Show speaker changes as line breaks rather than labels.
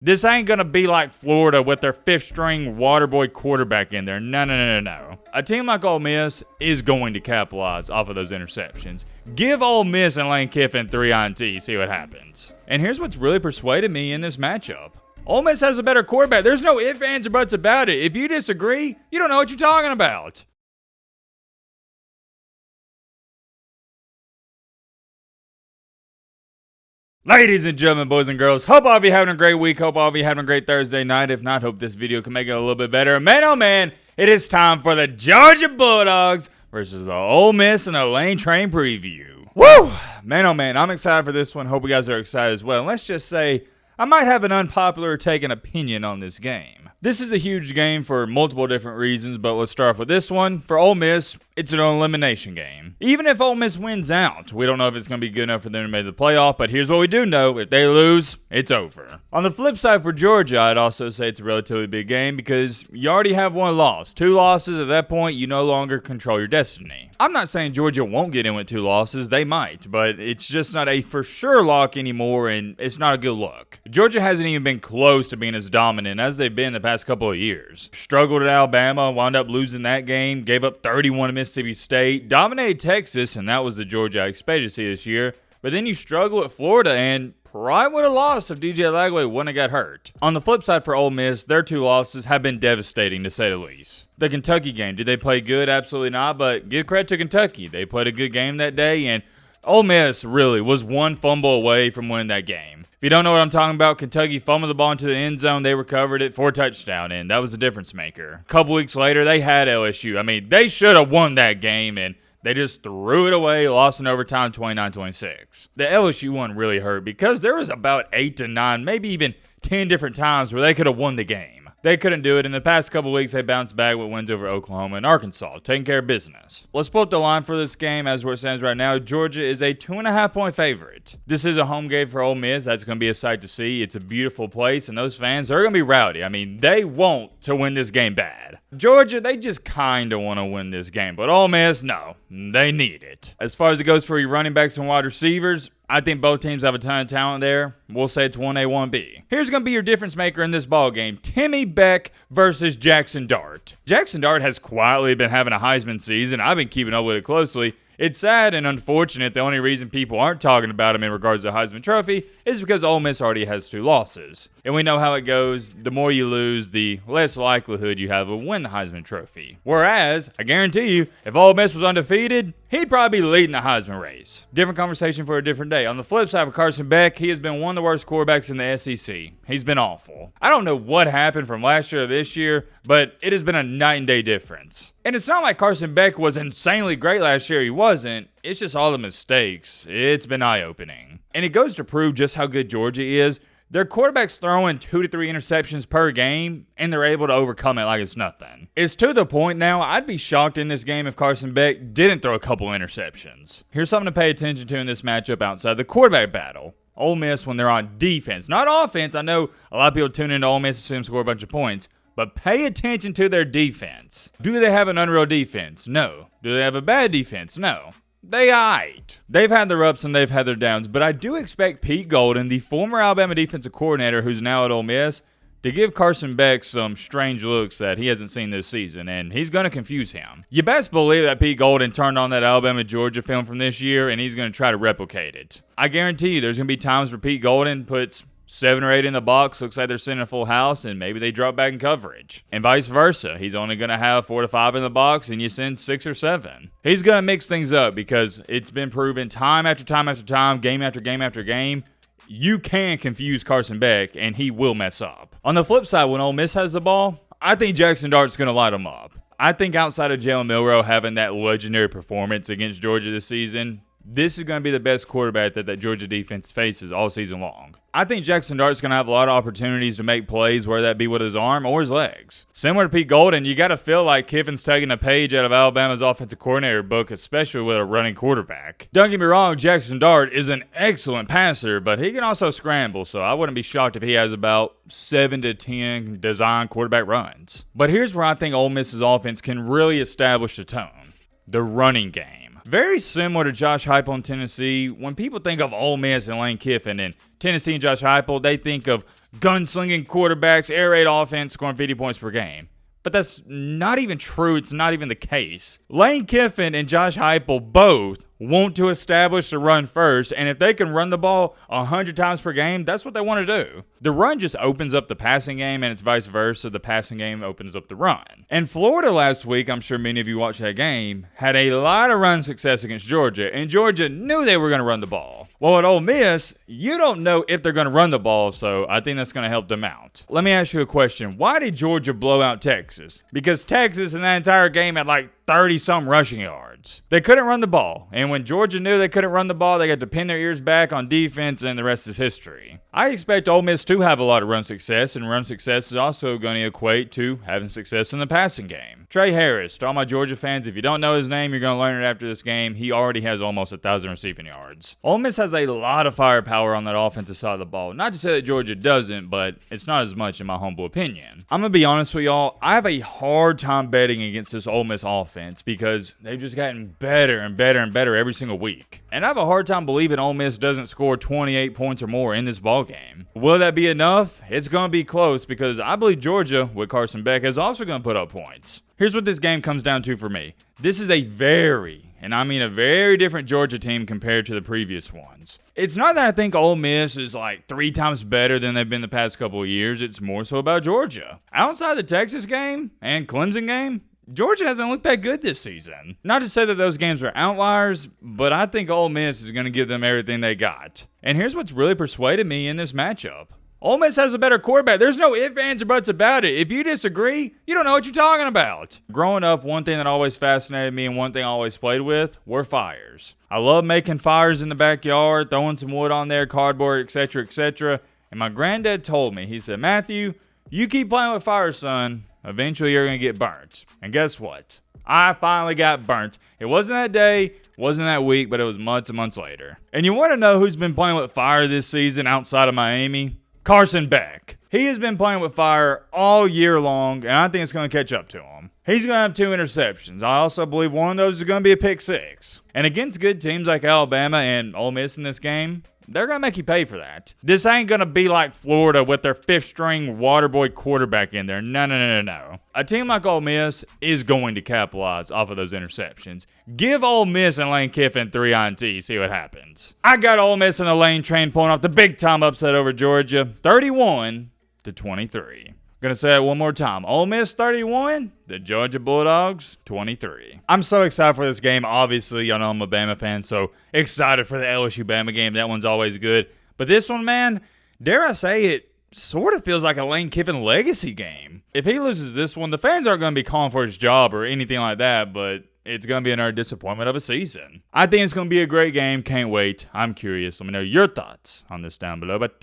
This ain't going to be like Florida with their fifth-string waterboy quarterback in there. No. A team like Ole Miss is going to capitalize off of those interceptions. Give Ole Miss and Lane Kiffin 3 INT, see what happens. And here's what's really persuaded me in this matchup. Ole Miss has a better quarterback. There's no ifs, ands, or buts about it. If you disagree, you don't know what you're talking about. Ladies and gentlemen, boys and girls, hope all of you having a great week. Hope all of you having a great Thursday night. If not, hope this video can make it a little bit better. Man, oh man, it is time for the Georgia Bulldogs versus the Ole Miss and the Lane Train preview. Woo! Man, oh man, I'm excited for this one. Hope you guys are excited as well. And let's just say, I might have an unpopular take and opinion on this game. This is a huge game for multiple different reasons, but let's start off with this one. For Ole Miss, it's an elimination game. Even if Ole Miss wins out, we don't know if it's going to be good enough for them to make the playoff, but here's what we do know. If they lose, it's over. On the flip side for Georgia, I'd also say it's a relatively big game because you already have one loss. 2 losses, at that point, you no longer control your destiny. I'm not saying Georgia won't get in with 2 losses. They might, but it's just not a for sure lock anymore, and it's not a good look. Georgia hasn't even been close to being as dominant as they've been the past couple of years. Struggled at Alabama, wound up losing that game, gave up 31 to Mississippi State, dominated Texas, and that was the Georgia I expected to see this year. But then you struggle at Florida, and probably would have lost if DJ Lagway wouldn't have got hurt. On the flip side for Ole Miss, their 2 losses have been devastating to say the least. The Kentucky game, did they play good? Absolutely not, but give credit to Kentucky. They played a good game that day, and Ole Miss really was 1 fumble away from winning that game. If you don't know what I'm talking about, Kentucky fumbled the ball into the end zone. They recovered it for a touchdown, and that was the difference maker. A couple weeks later, they had LSU. I mean, they should have won that game, and they just threw it away, lost in overtime 29-26. The LSU one really hurt because there was about 8 to 9, maybe even 10 different times where they could have won the game. They couldn't do it. In the past couple weeks, they bounced back with wins over Oklahoma and Arkansas, taking care of business. Let's pull up the line for this game. As where it stands right now, Georgia is a 2.5-point favorite. This is a home game for Ole Miss. That's going to be a sight to see. It's a beautiful place, and those fans are going to be rowdy. I mean, they want to win this game bad. Georgia, they just kind of want to win this game, but Ole Miss, no, they need it. As far as it goes for your running backs and wide receivers, I think both teams have a ton of talent there. We'll say it's 1A, 1B. Here's going to be your difference maker in this ball game. Timmy Beck versus Jackson Dart. Jackson Dart has quietly been having a Heisman season. I've been keeping up with it closely. It's sad and unfortunate. The only reason people aren't talking about him in regards to the Heisman Trophy is because Ole Miss already has 2 losses. And we know how it goes. The more you lose, the less likelihood you have to win the Heisman Trophy. Whereas, I guarantee you, if Ole Miss was undefeated, he'd probably be leading the Heisman race. Different conversation for a different day. On the flip side of Carson Beck, he has been one of the worst quarterbacks in the SEC. He's been awful. I don't know what happened from last year to this year, but it has been a night and day difference. And it's not like Carson Beck was insanely great last year. He wasn't. It's just all the mistakes. It's been eye-opening. And it goes to prove just how good Georgia is. Their quarterback's throwing 2 to 3 interceptions per game, and they're able to overcome it like it's nothing. It's to the point now, I'd be shocked in this game if Carson Beck didn't throw a couple interceptions. Here's something to pay attention to in this matchup outside the quarterback battle. Ole Miss when they're on defense, not offense. I know a lot of people tune into Ole Miss to see them score a bunch of points, but pay attention to their defense. Do they have an unreal defense? No. Do they have a bad defense? No. They aight. They've had their ups and they've had their downs, but I do expect Pete Golden, the former Alabama defensive coordinator who's now at Ole Miss, to give Carson Beck some strange looks that he hasn't seen this season, and he's going to confuse him. You best believe that Pete Golden turned on that Alabama-Georgia film from this year, and he's going to try to replicate it. I guarantee you there's going to be times where Pete Golden puts 7 or 8 in the box, looks like they're sitting a full house, and maybe they drop back in coverage. And vice versa. He's only going to have 4 to 5 in the box, and you send 6 or 7. He's going to mix things up because it's been proven time after time after time, game after game after game, you can confuse Carson Beck, and he will mess up. On the flip side, when Ole Miss has the ball, I think Jackson Dart's going to light them up. I think outside of Jalen Milroe having that legendary performance against Georgia this season, this is going to be the best quarterback that Georgia defense faces all season long. I think Jackson Dart's going to have a lot of opportunities to make plays, whether that be with his arm or his legs. Similar to Pete Golden, you got to feel like Kiffin's taking a page out of Alabama's offensive coordinator book, especially with a running quarterback. Don't get me wrong, Jackson Dart is an excellent passer, but he can also scramble, so I wouldn't be shocked if he has about 7 to 10 design quarterback runs. But here's where I think Ole Miss's offense can really establish the tone. The running game. Very similar to Josh Heupel in Tennessee. When people think of Ole Miss and Lane Kiffin and Tennessee and Josh Heupel, they think of gunslinging quarterbacks, air raid offense, scoring 50 points per game. But that's not even true. It's not even the case. Lane Kiffin and Josh Heupel both want to establish the run first, and if they can run the ball 100 times per game, that's what they want to do. The run just opens up the passing game, and it's vice versa. The passing game opens up the run. And Florida last week, I'm sure many of you watched that game, had a lot of run success against Georgia, and Georgia knew they were going to run the ball. Well, at Ole Miss, you don't know if they're going to run the ball, so I think that's going to help them out. Let me ask you a question. Why did Georgia blow out Texas? Because Texas in that entire game had like 30-some rushing yards. They couldn't run the ball, and when Georgia knew they couldn't run the ball, they got to pin their ears back on defense, and the rest is history. I expect Ole Miss to have a lot of run success, and run success is also going to equate to having success in the passing game. Trey Harris, to all my Georgia fans, if you don't know his name, you're going to learn it after this game. He already has almost 1,000 receiving yards. Ole Miss has a lot of firepower on that offensive side of the ball. Not to say that Georgia doesn't, but it's not as much in my humble opinion. I'm going to be honest with y'all, I have a hard time betting against this Ole Miss offense because they've just gotten better and better and better every single week. And I have a hard time believing Ole Miss doesn't score 28 points or more in this ball game. Will that be enough? It's going to be close because I believe Georgia, with Carson Beck, is also going to put up points. Here's what this game comes down to for me. This is a very, and I mean a very different Georgia team compared to the previous ones. It's not that I think Ole Miss is like 3 times better than they've been the past couple of years. It's more so about Georgia. Outside the Texas game and Clemson game, Georgia hasn't looked that good this season. Not to say that those games are outliers, but I think Ole Miss is going to give them everything they got. And here's what's really persuaded me in this matchup. Ole Miss has a better quarterback. There's no ifs, ands, or buts about it. If you disagree, you don't know what you're talking about. Growing up, one thing that always fascinated me and one thing I always played with were fires. I love making fires in the backyard, throwing some wood on there, cardboard, etc., etc. And my granddad told me, he said, Matthew, you keep playing with fire, son. Eventually, you're going to get burnt. And guess what? I finally got burnt. It wasn't that day, wasn't that week, but it was months and months later. And you want to know who's been playing with fire this season outside of Miami? Carson Beck. He has been playing with fire all year long, and I think it's going to catch up to him. He's going to have 2 interceptions. I also believe one of those is going to be a pick 6. And against good teams like Alabama and Ole Miss in this game, they're going to make you pay for that. This ain't going to be like Florida with their 5th-string waterboy quarterback in there. No. A team like Ole Miss is going to capitalize off of those interceptions. Give Ole Miss and Lane Kiffin 3 INTs, see what happens. I got Ole Miss in the lane train pulling off the big-time upset over Georgia, 31-23. Gonna say it one more time. Ole Miss 31, the Georgia Bulldogs 23. I'm so excited for this game. Obviously, y'all know I'm a Bama fan, so excited for the LSU-Bama game. That one's always good. But this one, man, dare I say it, sort of feels like a Lane Kiffin legacy game. If he loses this one, the fans aren't going to be calling for his job or anything like that, but it's going to be another disappointment of a season. I think it's going to be a great game. Can't wait. I'm curious. Let me know your thoughts on this down below. But